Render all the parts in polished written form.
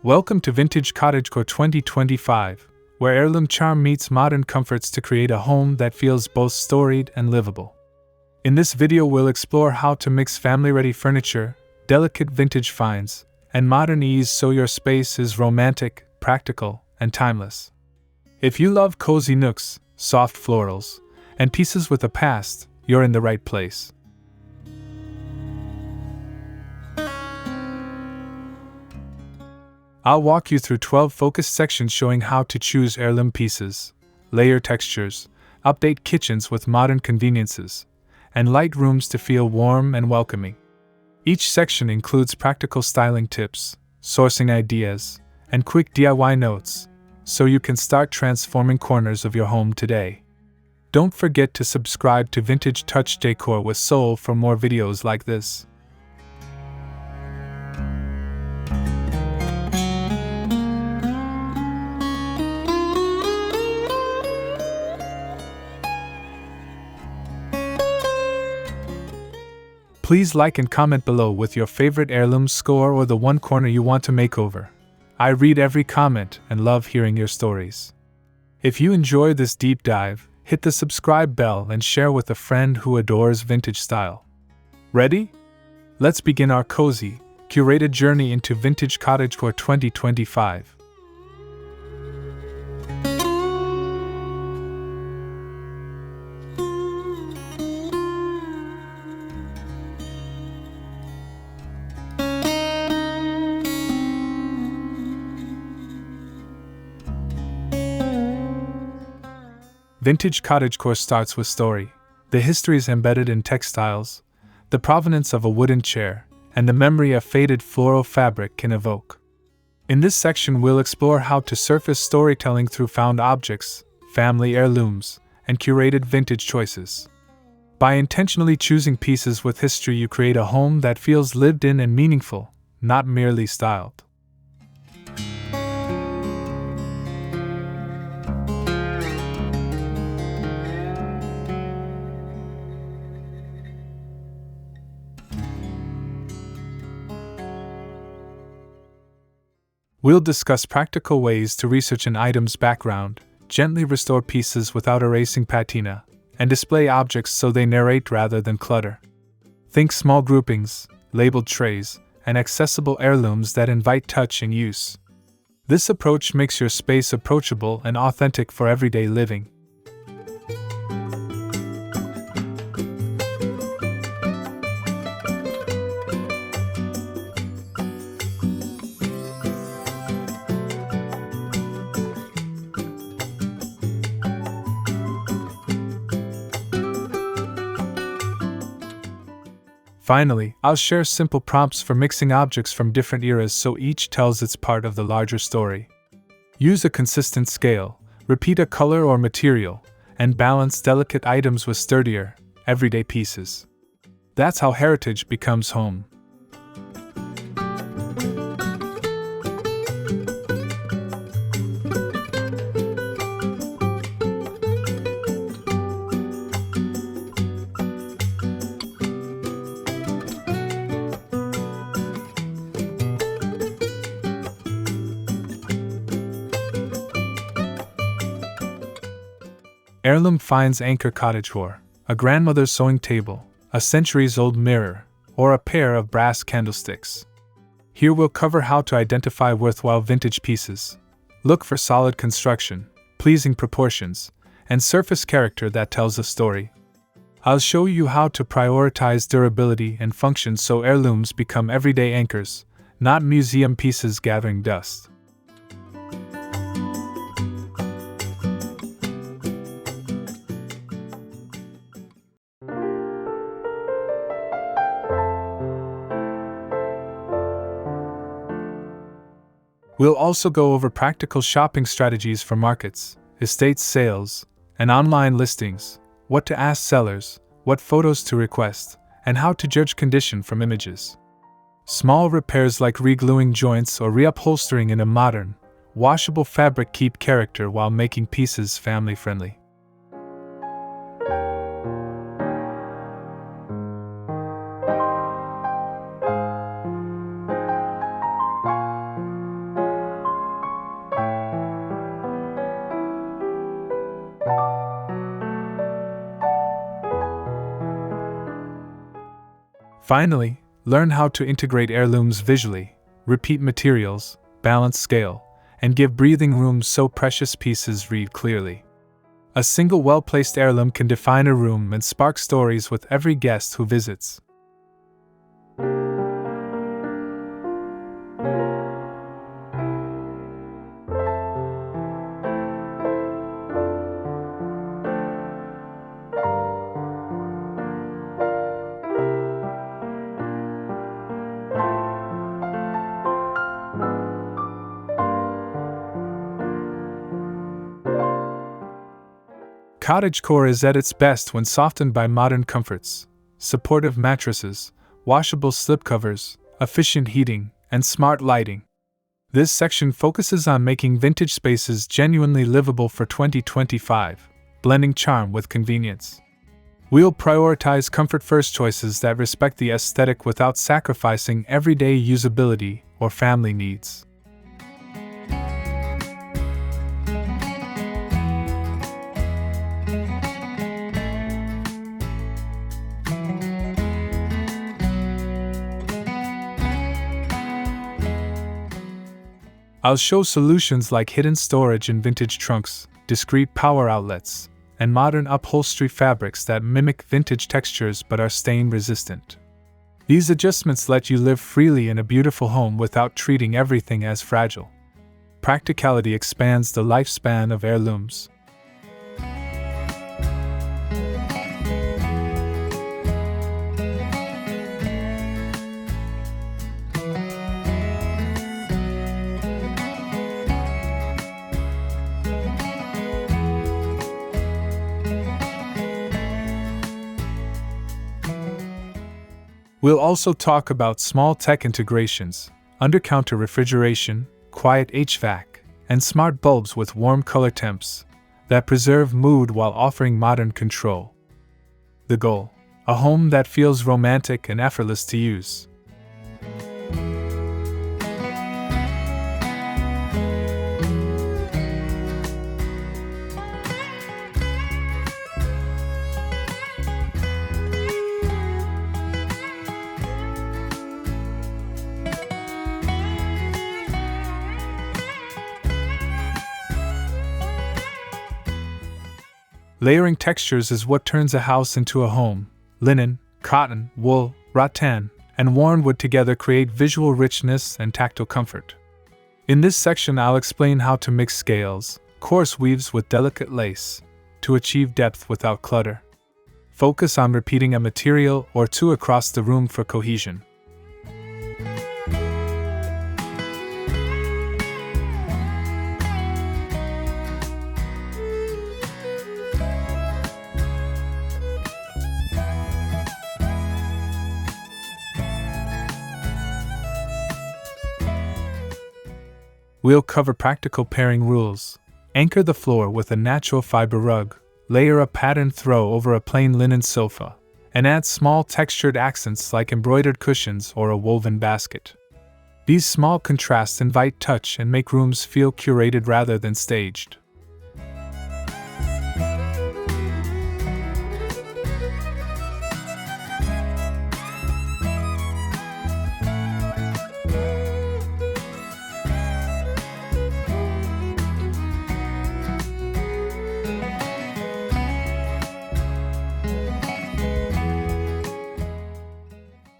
Welcome to Vintage Cottagecore 2025, where heirloom charm meets modern comforts to create a home that feels both storied and livable. In this video, we'll explore how to mix family-ready furniture, delicate vintage finds, and modern ease so your space is romantic, practical, and timeless. If you love cozy nooks, soft florals, and pieces with a past, you're in the right place. I'll walk you through 12 focused sections showing how to choose heirloom pieces, layer textures, update kitchens with modern conveniences, and light rooms to feel warm and welcoming. Each section includes practical styling tips, sourcing ideas, and quick DIY notes, so you can start transforming corners of your home today. Don't forget to subscribe to Vintage Cottagecore with Soul for more videos like this. Please like and comment below with your favorite heirloom score or the one corner you want to make over. I read every comment and love hearing your stories. If you enjoy this deep dive, hit the subscribe bell and share with a friend who adores vintage style. Ready? Let's begin our cozy, curated journey into Vintage Cottagecore 2025. Vintage Cottagecore starts with story. The history is embedded in textiles, the provenance of a wooden chair, and the memory a faded floral fabric can evoke. In this section, we'll explore how to surface storytelling through found objects, family heirlooms, and curated vintage choices. By intentionally choosing pieces with history, you create a home that feels lived in and meaningful, not merely styled. We'll discuss practical ways to research an item's background, gently restore pieces without erasing patina, and display objects so they narrate rather than clutter. Think small groupings, labeled trays, and accessible heirlooms that invite touch and use. This approach makes your space approachable and authentic for everyday living. Finally, I'll share simple prompts for mixing objects from different eras so each tells its part of the larger story. Use a consistent scale, repeat a color or material, and balance delicate items with sturdier, everyday pieces. That's how heritage becomes home. Heirloom finds anchor cottagecore, a grandmother's sewing table, a centuries-old mirror, or a pair of brass candlesticks. Here we'll cover how to identify worthwhile vintage pieces. Look for solid construction, pleasing proportions, and surface character that tells a story. I'll show you how to prioritize durability and function so heirlooms become everyday anchors, not museum pieces gathering dust. We'll also go over practical shopping strategies for markets, estate sales, and online listings, what to ask sellers, what photos to request, and how to judge condition from images. Small repairs like re-gluing joints or reupholstering in a modern, washable fabric keep character while making pieces family-friendly. Finally, learn how to integrate heirlooms visually, repeat materials, balance scale, and give breathing room so precious pieces read clearly. A single well-placed heirloom can define a room and spark stories with every guest who visits. Cottagecore is at its best when softened by modern comforts, supportive mattresses, washable slipcovers, efficient heating, and smart lighting. This section focuses on making vintage spaces genuinely livable for 2025, blending charm with convenience. We'll prioritize comfort-first choices that respect the aesthetic without sacrificing everyday usability or family needs. I'll show solutions like hidden storage in vintage trunks, discreet power outlets, and modern upholstery fabrics that mimic vintage textures but are stain-resistant. These adjustments let you live freely in a beautiful home without treating everything as fragile. Practicality expands the lifespan of heirlooms. We'll also talk about small tech integrations, under-counter refrigeration, quiet HVAC, and smart bulbs with warm color temps that preserve mood while offering modern control. The goal: a home that feels romantic and effortless to use. Layering textures is what turns a house into a home. Linen, cotton, wool, rattan, and worn wood together create visual richness and tactile comfort. In this section, I'll explain how to mix scales, coarse weaves with delicate lace, to achieve depth without clutter. Focus on repeating a material or two across the room for cohesion. We'll cover practical pairing rules. Anchor the floor with a natural fiber rug, layer a patterned throw over a plain linen sofa, and add small textured accents like embroidered cushions or a woven basket. These small contrasts invite touch and make rooms feel curated rather than staged.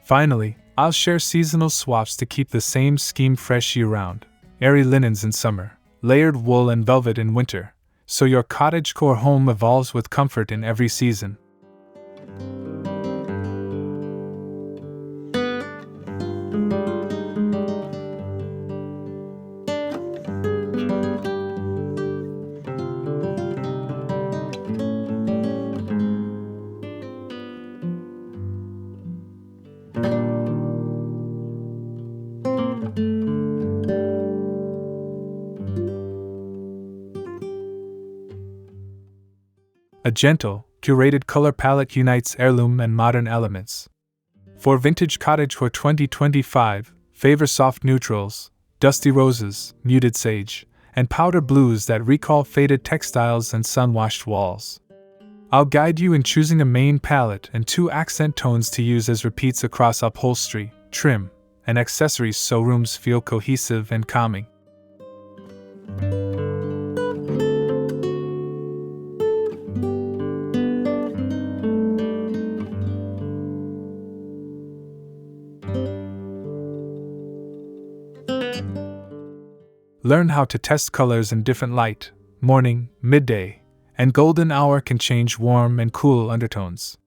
Finally, I'll share seasonal swaps to keep the same scheme fresh year-round. Airy linens in summer, layered wool and velvet in winter, so your cottagecore home evolves with comfort in every season. A gentle, curated color palette unites heirloom and modern elements. For Vintage Cottagecore 2025, favor soft neutrals, dusty roses, muted sage, and powder blues that recall faded textiles and sun-washed walls. I'll guide you in choosing a main palette and 2 accent tones to use as repeats across upholstery, trim, and accessories so rooms feel cohesive and calming. Learn how to test colors in different light, morning, midday, and golden hour can change warm and cool undertones.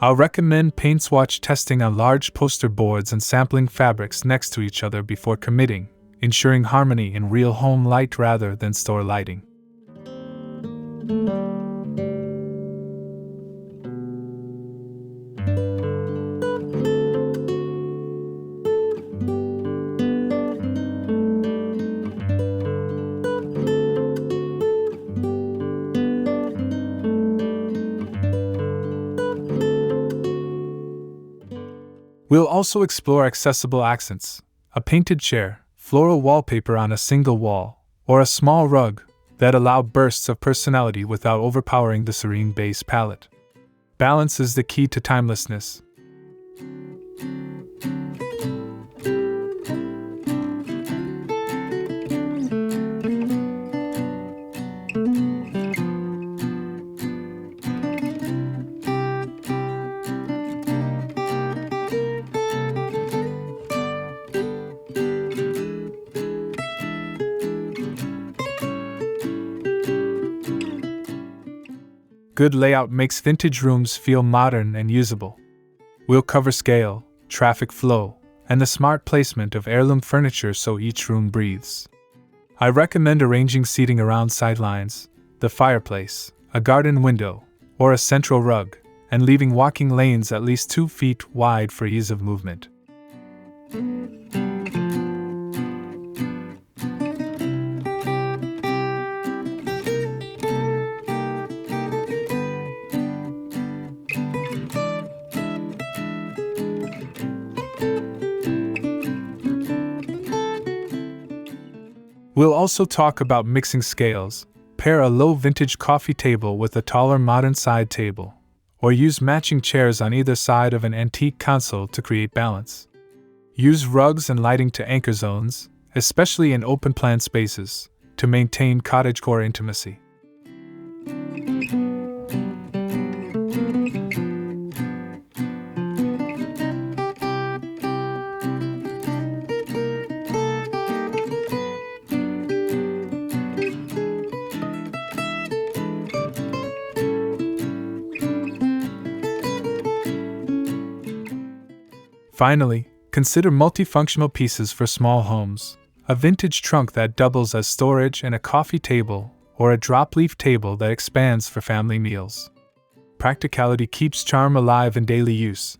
I'll recommend paint swatch testing on large poster boards and sampling fabrics next to each other before committing, ensuring harmony in real home light rather than store lighting. We'll also explore accessible accents, a painted chair, floral wallpaper on a single wall, or a small rug that allow bursts of personality without overpowering the serene base palette. Balance is the key to timelessness. Good layout makes vintage rooms feel modern and usable. We'll cover scale, traffic flow, and the smart placement of heirloom furniture so each room breathes. I recommend arranging seating around sidelines, the fireplace, a garden window, or a central rug, and leaving walking lanes at least 2 feet wide for ease of movement. We'll also talk about mixing scales, pair a low vintage coffee table with a taller modern side table, or use matching chairs on either side of an antique console to create balance. Use rugs and lighting to anchor zones, especially in open-plan spaces, to maintain cottagecore intimacy. Finally, consider multifunctional pieces for small homes, a vintage trunk that doubles as storage and a coffee table, or a drop-leaf table that expands for family meals. Practicality keeps charm alive in daily use.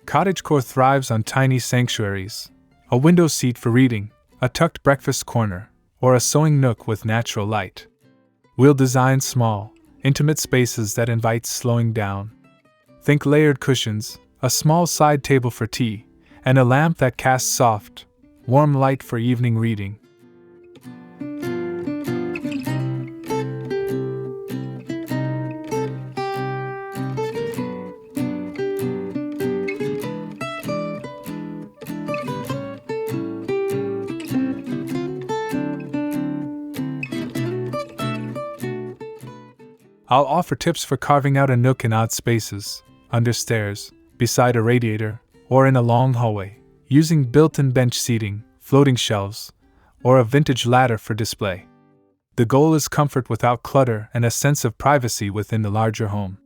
Cottagecore thrives on tiny sanctuaries, a window seat for reading, a tucked breakfast corner, or a sewing nook with natural light. We'll design small, intimate spaces that invite slowing down. Think layered cushions, a small side table for tea, and a lamp that casts soft, warm light for evening reading. I'll offer tips for carving out a nook in odd spaces, under stairs, beside a radiator, or in a long hallway, using built-in bench seating, floating shelves, or a vintage ladder for display. The goal is comfort without clutter and a sense of privacy within the larger home.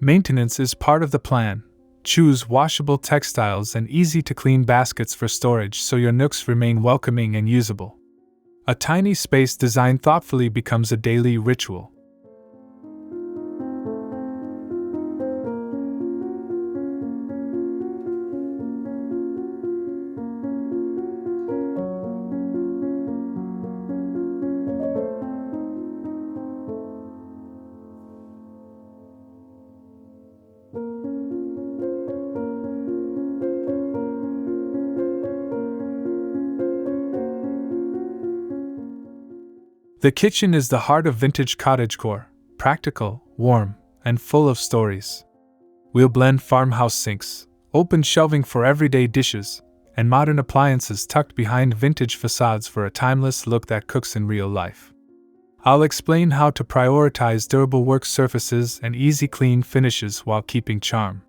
Maintenance is part of the plan. Choose washable textiles and easy-to-clean baskets for storage so your nooks remain welcoming and usable. A tiny space designed thoughtfully becomes a daily ritual. The kitchen is the heart of vintage cottagecore, practical, warm, and full of stories. We'll blend farmhouse sinks, open shelving for everyday dishes, and modern appliances tucked behind vintage facades for a timeless look that cooks in real life. I'll explain how to prioritize durable work surfaces and easy clean finishes while keeping charm.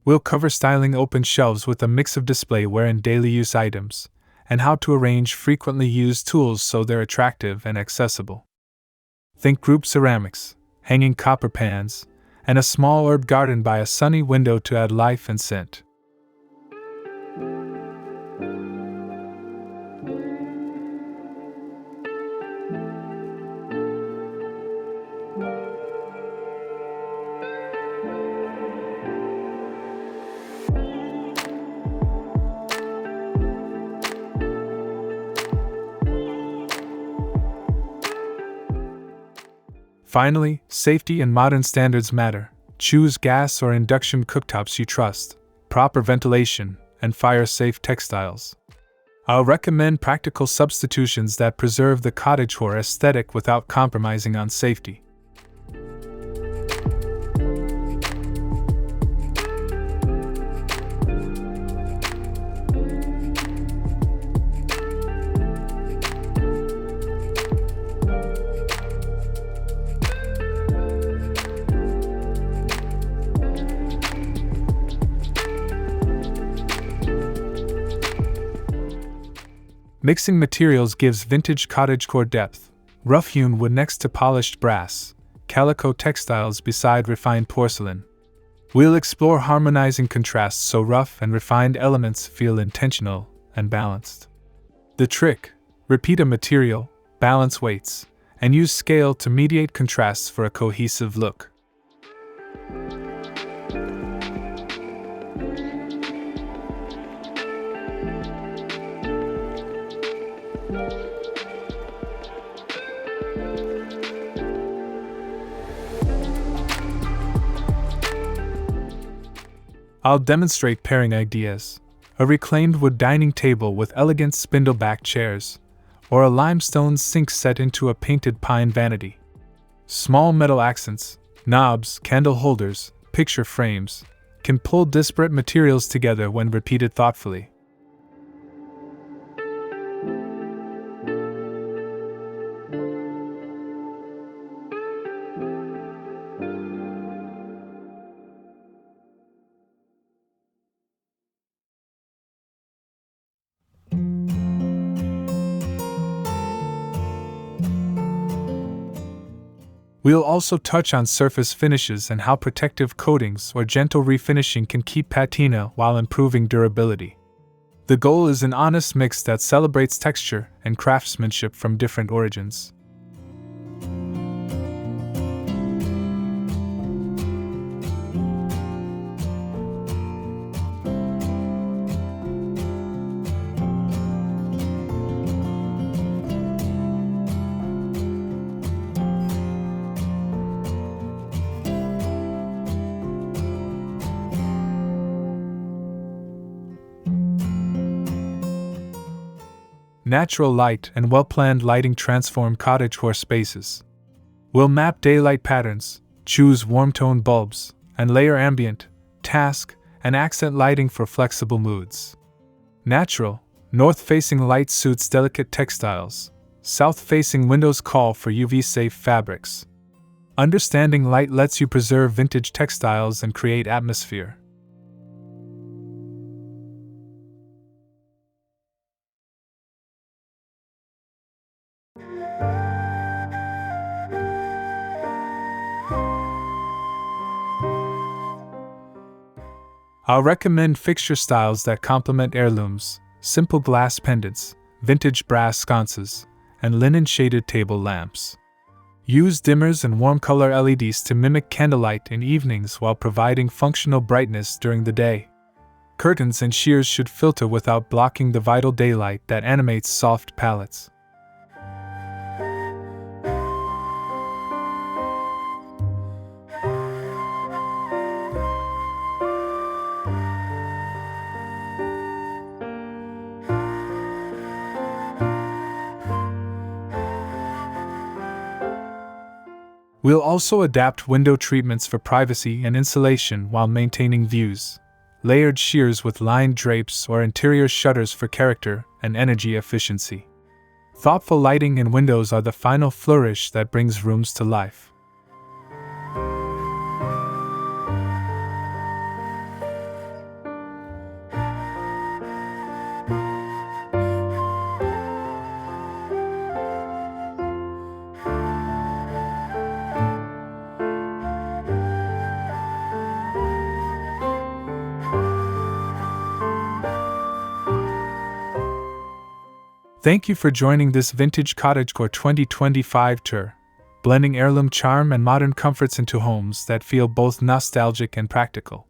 We'll cover styling open shelves with a mix of displayware and daily use items, and how to arrange frequently used tools so they're attractive and accessible. Think group ceramics, hanging copper pans, and a small herb garden by a sunny window to add life and scent. Finally, safety and modern standards matter. Choose gas or induction cooktops you trust, proper ventilation, and fire-safe textiles. I'll recommend practical substitutions that preserve the cottagecore aesthetic without compromising on safety. Mixing materials gives vintage cottagecore depth. Rough-hewn wood next to polished brass, calico textiles beside refined porcelain. We'll explore harmonizing contrasts so rough and refined elements feel intentional and balanced. The trick: repeat a material, balance weights, and use scale to mediate contrasts for a cohesive look. I'll demonstrate pairing ideas: a reclaimed wood dining table with elegant spindle-back chairs, or a limestone sink set into a painted pine vanity. Small metal accents, knobs, candle holders, picture frames can pull disparate materials together when repeated thoughtfully. We'll also touch on surface finishes and how protective coatings or gentle refinishing can keep patina while improving durability. The goal is an honest mix that celebrates texture and craftsmanship from different origins. Natural light and well-planned lighting transform cottagecore spaces. We'll map daylight patterns, choose warm-tone bulbs, and layer ambient, task, and accent lighting for flexible moods. Natural, north-facing light suits delicate textiles. South-facing windows call for UV-safe fabrics. Understanding light lets you preserve vintage textiles and create atmosphere. I'll recommend fixture styles that complement heirlooms: simple glass pendants, vintage brass sconces, and linen-shaded table lamps. Use dimmers and warm color LEDs to mimic candlelight in evenings while providing functional brightness during the day. Curtains and sheers should filter without blocking the vital daylight that animates soft palettes. We'll also adapt window treatments for privacy and insulation while maintaining views. Layered sheers with lined drapes or interior shutters for character and energy efficiency. Thoughtful lighting in windows are the final flourish that brings rooms to life. Thank you for joining this Vintage Cottagecore 2025 tour, blending heirloom charm and modern comforts into homes that feel both nostalgic and practical.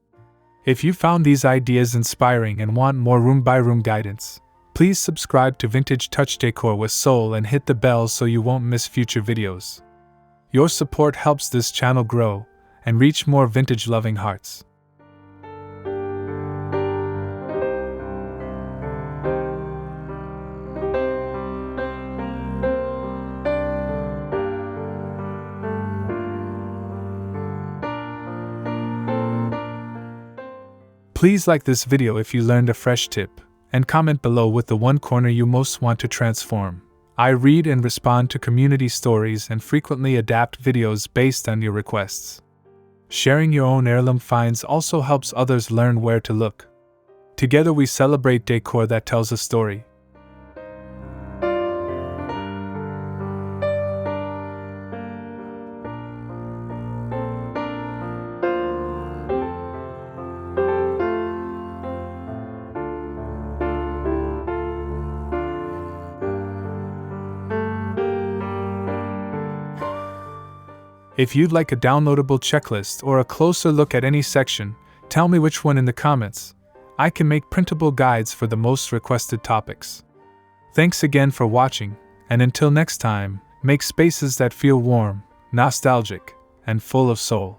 If you found these ideas inspiring and want more room-by-room guidance, please subscribe to Vintage Touch Decor with Soul and hit the bell so you won't miss future videos. Your support helps this channel grow and reach more vintage-loving hearts. Please like this video if you learned a fresh tip, and comment below with the one corner you most want to transform. I read and respond to community stories and frequently adapt videos based on your requests. Sharing your own heirloom finds also helps others learn where to look. Together we celebrate decor that tells a story. If you'd like a downloadable checklist or a closer look at any section, tell me which one in the comments. I can make printable guides for the most requested topics. Thanks again for watching, and until next time, make spaces that feel warm, nostalgic, and full of soul.